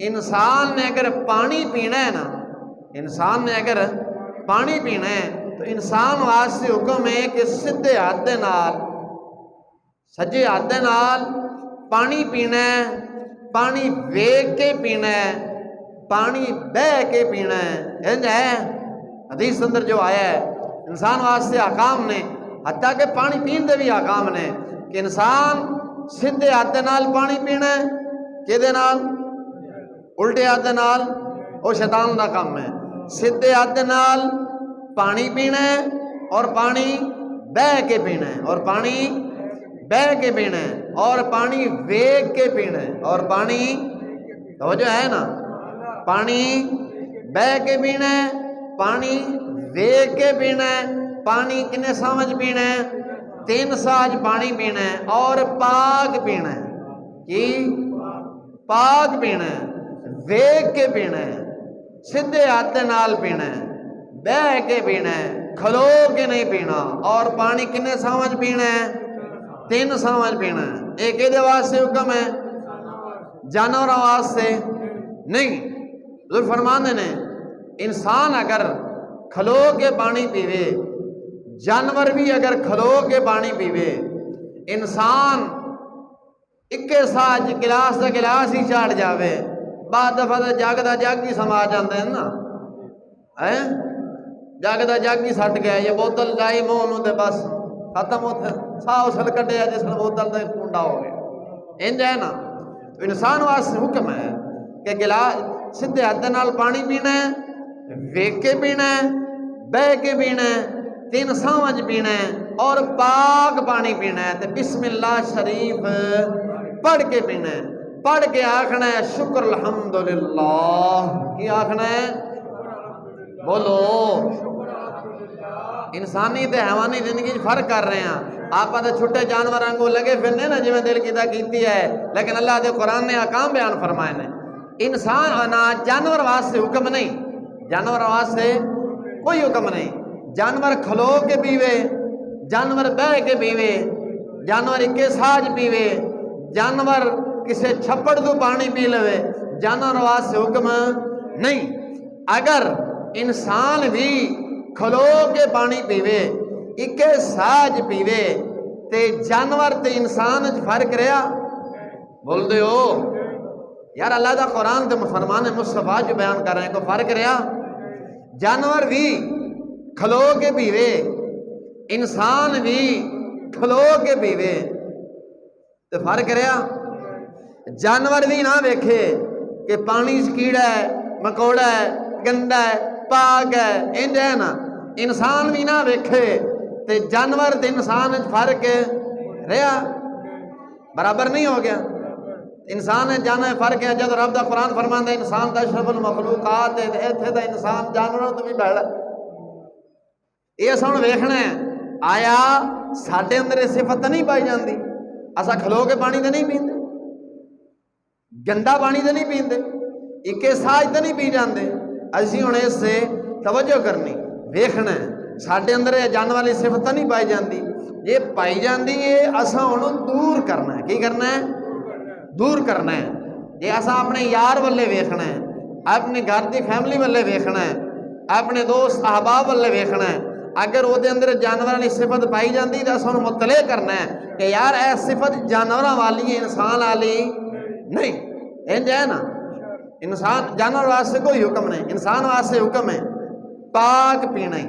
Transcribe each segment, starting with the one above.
انسان نے اگر پانی پینا ہے نا، انسان نے اگر پانی پینا ہے تو انسان واسطے حکم ہے کہ سیدھے ہاتھ دے نال، سجے ہاتھ دے نال پانی پینا ہے، پانی ویگ کے پینا ہے، پانی بہ کے پینا ہے۔ انج ہے حدیث اندر جو آیا ہے انسان واسطے احکام نے، حتیٰ کہ پانی پین دے بھی احکام نے کہ انسان سیدھے ہاتھ دے نال پانی پینا ہے، کہ دے نال؟ الٹے ہاتھ دے نال وہ شیطان دا کام ہے۔ سیدھے ہاتھ دے نال پانی پینا ہے اور پانی بہ کے پینا ہے، اور پانی بہ کے پینا ہے، اور پانی ویگ کے پینا ہے، اور پانی توجہ ہے نا، پانی بہ کے پینا ہے، پانی ویگ کے پینا ہے، پانی کنے سامج پینا ہے؟ 3 ساج پانی پینا ہے، اور پاک پینا ہے، کہ پاک پینا ہے، ویگ کے پینا ہے، سیدھے ہاتھ دے نال پینا ہے، بہ کے پینا ہے، کھلو کے نہیں پینا، اور پانی کنے سامج پینا ہے؟ 3 سامج پینا ہے۔ ایک ایدے واسطے حکم ہے، جانور واسطے نہیں۔ حضور فرماندے نے انسان اگر کھلو کے پانی پیوے، جانور بھی اگر کھلو کے پانی پیوے، انسان اکے ساتھ گلاس دا گلاس ہی چاڑ جاوے، بعد دفعہ جگ دا جگ ہی سما جاندے ہیں نا، جگ دا جگ ہی سٹ گیا، یہ بوتل لائی منہ نوں تے بس ختم ہوتا سا اسل کٹیا جس نے بوتل دا کنڈا ہو گیا۔ انج ہے نا، تو انسان واسطے حکم ہے کہ گلاس سیدھے ہاتھ نال پانی پینا ہے، ویگ کے پینا ہے، بہ کے پینا ہے، 3 سامج پینا ہے، اور پاک پانی پینا ہے، تے بسم اللہ شریف پڑھ کے پینا ہے۔ پڑھ کے آکھنا ہے شکر الحمدللہ، کی آکھنا ہے؟ بولو۔ انسانی تے حیوانی زندگی فرق کر رہے ہیں، آپ تے چھٹے جانور آنگو لگے پھرنے نا جی میں دل کیتا کیتی ہے، لیکن اللہ دے قرآن نے احکام بیان فرمائے نے۔ انسان جانور واسطے حکم نہیں، جانور واسطے کوئی حکم نہیں۔ جانور کھلو کے پیوے، جانور بہ کے پیوے، جانور اکے ساج پیوے، جانور کسے چھپڑ دو پانی پی لوے، جانور واسطے حکم نہیں۔ اگر انسان بھی کھلو کے پانی پیوے، اکے ساج پیوے، تے جانور تے انسان فرق رہا؟ بول دے ہو یار، اللہ دا قرآن تے فرمان مصطفیٰ جو بیان کر رہے ہیں، کو فرق رہا؟ جانور بھی کھلو کے پیوے، انسان بھی کھلو کے پیوے، تے فرق رہا؟ جانور بھی نہ ویکھے کہ پانی کیڑا ہے، مکوڑا ہے، گندا ہے، پاک ہے، انج ہے نا۔ انسان بھی نہ ویکھے تے جانور تے انسان فرق رہا؟ برابر نہیں ہو گیا۔ انسان ہے جانور فرق ہے۔ جب رب دا قرآن فرماندا ہے انسان دا اشرف المخلوقات ہے، ایتھے دا انسان جانوروں تو بھی بہڑا۔ یہ اساں ویکھنا ہے آیا ساڈے اندر صفت نہیں پائی جاندی؟ اساں کھلو کے پانی تے نہیں پیندے، گندا پانی تے نہیں پیندے، اکے ساج تے نہیں پی جاندے۔ اسی ہن اس سے توجہ کرنی، ویکھنا ہے ساڈے اندر جانور والی صفت نہیں پائی جاندی۔ یہ پائی جاندی ہے، اساں انہوں دور کرنا ہے۔ کی کرنا ہے؟ دور کرنا ہے۔ یہ اساں اپنے یار والے ویکھنا ہے، اپنے گھر دی فیملی والے ویکھنا ہے، اپنے دوست احباب والے ویکھنا ہے۔ اگر وہ دے اندر جانور والی صفت پائی جاندی تو اساں انہوں مطلع کرنا ہے کہ یار اے صفت جانوراں والی ہے، انسان والی نہیں۔ انج ہے نا، انسان جانور واسطے کوئی حکم نہیں، انسان واسطے حکم ہے پاک پینا ہی۔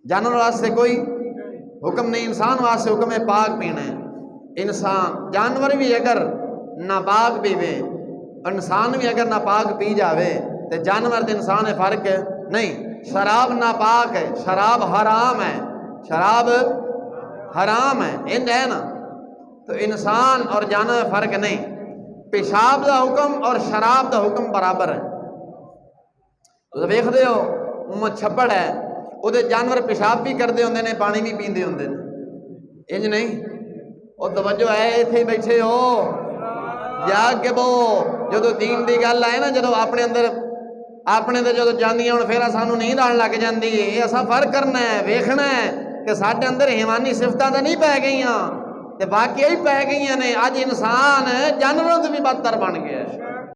جانور واسطے کوئی حکم نہیں، انسان واسطے حکم ہے پاک پینا ہے۔ انسان جانور بھی اگر ناپاک پیوے، انسان بھی اگر ناپاک پی جاوے تو جانور تے انسان ہے فرق نہیں۔ شراب ناپاک ہے، شراب حرام ہے، شراب حرام ہے، انج ہے نا۔ تو انسان اور جانور فرق نہیں۔ پیشاب دا حکم اور شراب دا حکم برابر ہے۔ تو دیکھ دے ہو امت چھپڑ ہے، وہ دے جانور پیشاب بھی کردے ہوندے نے، پانی بھی پیندے ہوندے نے، انج نہیں۔ اور توجہ ہے ایتھے ہی بیٹھے ہو جاگ کے بو، جدو دین دی گل آئے نا، جدو اپنے اندر اپنے دے جدو جاندی ہوں پھر سانو نیند آن لگ جاندی ہے۔ یہ اساں فرق کرنا ہے، ویکھنا ہے کہ ساڈے اندر حیوانی صفتاں تے نہیں پی گئیاں، تے باقی ہی پی گئیاں نے۔ اج انسان جانوروں سے بھی بدتر بن گیا ہے۔